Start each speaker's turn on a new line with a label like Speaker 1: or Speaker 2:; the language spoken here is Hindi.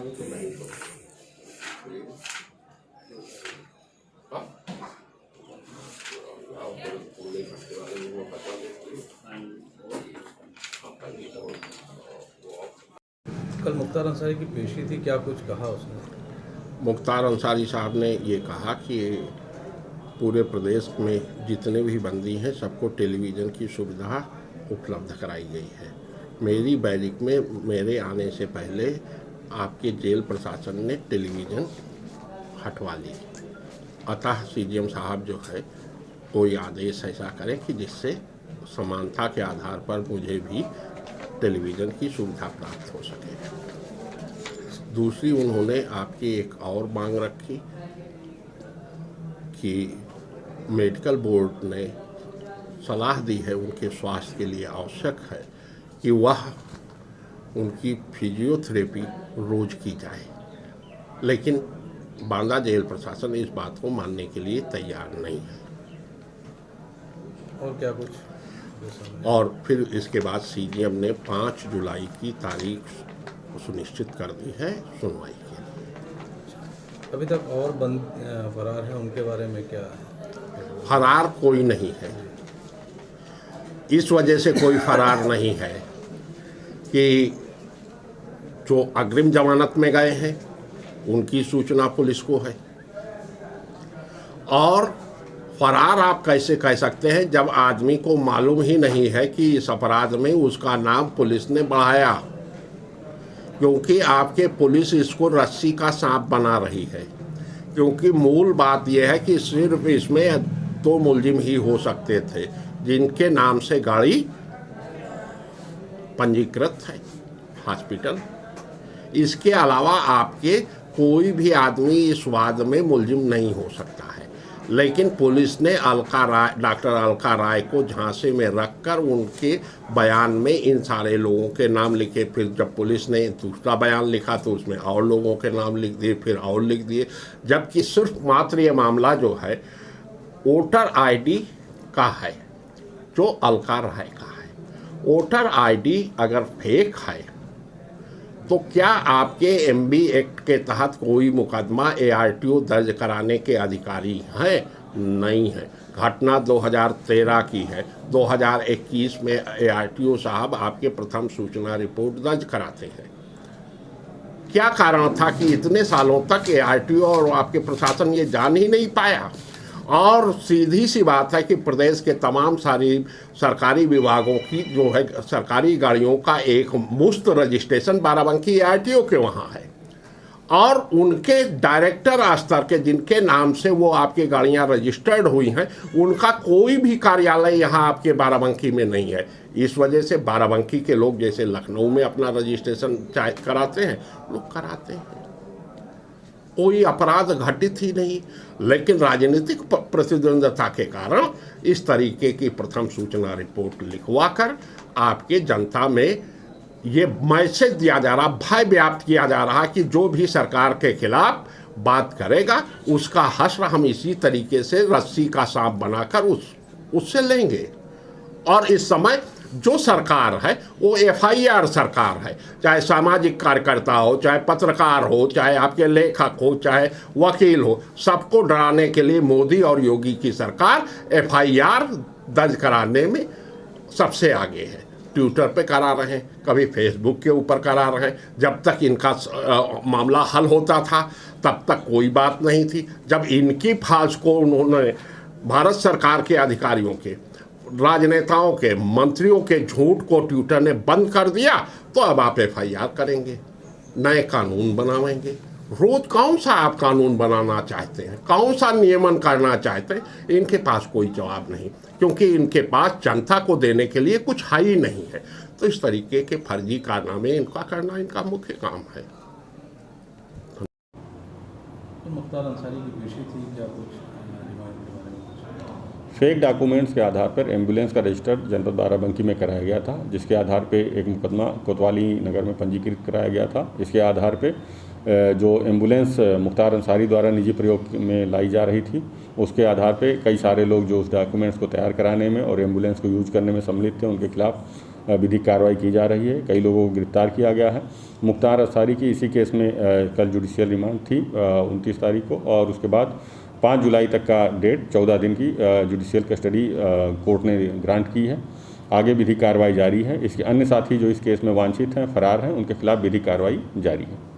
Speaker 1: तो नहीं तो हाँ? आप पूरे घंटे वाले लोगों को बता देते
Speaker 2: कल मुख्तार अंसारी की पेशी थी, क्या कुछ कहा उसने?
Speaker 1: मुख्तार अंसारी साहब ने ये कहा कि पूरे प्रदेश में जितने भी बंदी हैं सबको टेलीविज़न की सुविधा उपलब्ध कराई गई है। मेरी बैरिक में मेरे आने से पहले आपके जेल प्रशासन ने टेलीविज़न हटवा ली। अतः सीजीएम साहब जो है कोई आदेश ऐसा करें कि जिससे समानता के आधार पर मुझे भी टेलीविज़न की सुविधा प्राप्त हो सके। दूसरी उन्होंने आपकी एक और मांग रखी कि मेडिकल बोर्ड ने सलाह दी है उनके स्वास्थ्य के लिए आवश्यक है कि वह उनकी फिजियोथेरेपी रोज की जाए, लेकिन बांदा जेल प्रशासन इस बात को मानने के लिए तैयार नहीं है।
Speaker 2: और क्या कुछ?
Speaker 1: और फिर इसके बाद सीजीएम ने 5 जुलाई की तारीख सुनिश्चित कर दी है सुनवाई के लिए।
Speaker 2: अभी तक और फरार हैं, उनके बारे में क्या है?
Speaker 1: फरार कोई नहीं है। इस वजह से कोई फरार नहीं है कि जो अग्रिम जमानत में गए हैं उनकी सूचना पुलिस को है। और फरार आप कैसे कह सकते हैं जब आदमी को मालूम ही नहीं है कि इस अपराध में उसका नाम पुलिस ने बढ़ाया, क्योंकि आपके पुलिस इसको रस्सी का सांप बना रही है। क्योंकि मूल बात यह है कि सिर्फ इसमें 2 मुलजिम ही हो सकते थे जिनके नाम से गाड़ी पंजीकृत है हॉस्पिटल। इसके अलावा आपके कोई भी आदमी इस वाद में मुलजिम नहीं हो सकता है। लेकिन पुलिस ने डॉक्टर अलका राय को झांसे में रखकर उनके बयान में इन सारे लोगों के नाम लिखे। फिर जब पुलिस ने दूसरा बयान लिखा तो उसमें और लोगों के नाम लिख दिए, फिर और लिख दिए, जबकि सिर्फ मात्र ये मामला जो है वोटर आईडी का है जो अलका राय का है। वोटर आईडी अगर फेक है तो क्या आपके एमबी एक्ट के तहत कोई मुकदमा एआरटीओ दर्ज कराने के अधिकारी हैं? नहीं है। घटना 2013 की है। 2021 में एआरटीओ साहब आपके प्रथम सूचना रिपोर्ट दर्ज कराते हैं। क्या कारण था कि इतने सालों तक एआरटीओ और आपके प्रशासन ये जान ही नहीं पाया? और सीधी सी बात है कि प्रदेश के तमाम सारी सरकारी विभागों की जो है सरकारी गाड़ियों का एक मुफ्त रजिस्ट्रेशन बाराबंकी एआरटीओ के वहाँ है, और उनके डायरेक्टर स्तर के जिनके नाम से वो आपकी गाड़ियाँ रजिस्टर्ड हुई हैं उनका कोई भी कार्यालय यहाँ आपके बाराबंकी में नहीं है। इस वजह से बाराबंकी के लोग जैसे लखनऊ में अपना रजिस्ट्रेशन कराते हैं, लोग कराते हैं, कोई अपराध घटित ही नहीं। लेकिन राजनीतिक प्रतिद्वंद्विता के कारण इस तरीके की प्रथम सूचना रिपोर्ट लिखवाकर आपके जनता में ये मैसेज दिया जा रहा, भय व्याप्त किया जा रहा कि जो भी सरकार के खिलाफ बात करेगा उसका हश्र हम इसी तरीके से रस्सी का सांप बनाकर उससे लेंगे। और इस समय जो सरकार है वो एफआईआर सरकार है, चाहे सामाजिक कार्यकर्ता हो, चाहे पत्रकार हो, चाहे आपके लेखक हो, चाहे वकील हो, सबको डराने के लिए मोदी और योगी की सरकार एफआईआर दर्ज कराने में सबसे आगे है। ट्विटर पे करा रहे हैं, कभी फेसबुक के ऊपर करा रहे हैं। जब तक इनका मामला हल होता था तब तक कोई बात नहीं थी। जब इनकी फाज को उन्होंने भारत सरकार के अधिकारियों के, राजनेताओं के, मंत्रियों के झूठ को ट्विटर ने बंद कर दिया तो अब आप एफआईआर करेंगे, नए कानून बनाएंगे। रोज कौन सा आप कानून बनाना चाहते हैं, कौन सा नियमन करना चाहते हैं? इनके पास कोई जवाब नहीं, क्योंकि इनके पास जनता को देने के लिए कुछ है ही नहीं है। तो इस तरीके के फर्जी कारनामे इनका करना इनका मुख्य काम है।
Speaker 2: तो मुख्तार अंसारी की पेशी थी, क्या कुछ रिमांड के बारे में कुछ?
Speaker 3: फेक डॉक्यूमेंट्स के आधार पर एम्बुलेंस का रजिस्टर जनपद बाराबंकी में कराया गया था, जिसके आधार पे एक मुकदमा कोतवाली नगर में पंजीकृत कराया गया था। इसके आधार पे जो एम्बुलेंस मुख्तार अंसारी द्वारा निजी प्रयोग में लाई जा रही थी, उसके आधार पे कई सारे लोग जो उस डॉक्यूमेंट्स को तैयार कराने में और एम्बुलेंस को यूज करने में सम्मिलित थे, उनके खिलाफ विधिक कार्रवाई की जा रही है। कई लोगों को गिरफ्तार किया गया है। मुख्तार अंसारी की इसी केस में कल जुडिशियल रिमांड थी 29 तारीख को, और उसके बाद 5 जुलाई तक का डेट 14 दिन की जुडिशियल कस्टडी कोर्ट ने ग्रांट की है। आगे विधिक कार्रवाई जारी है। इसके अन्य साथी जो इस केस में वांछित हैं, फरार हैं, उनके खिलाफ विधिक कार्रवाई जारी है।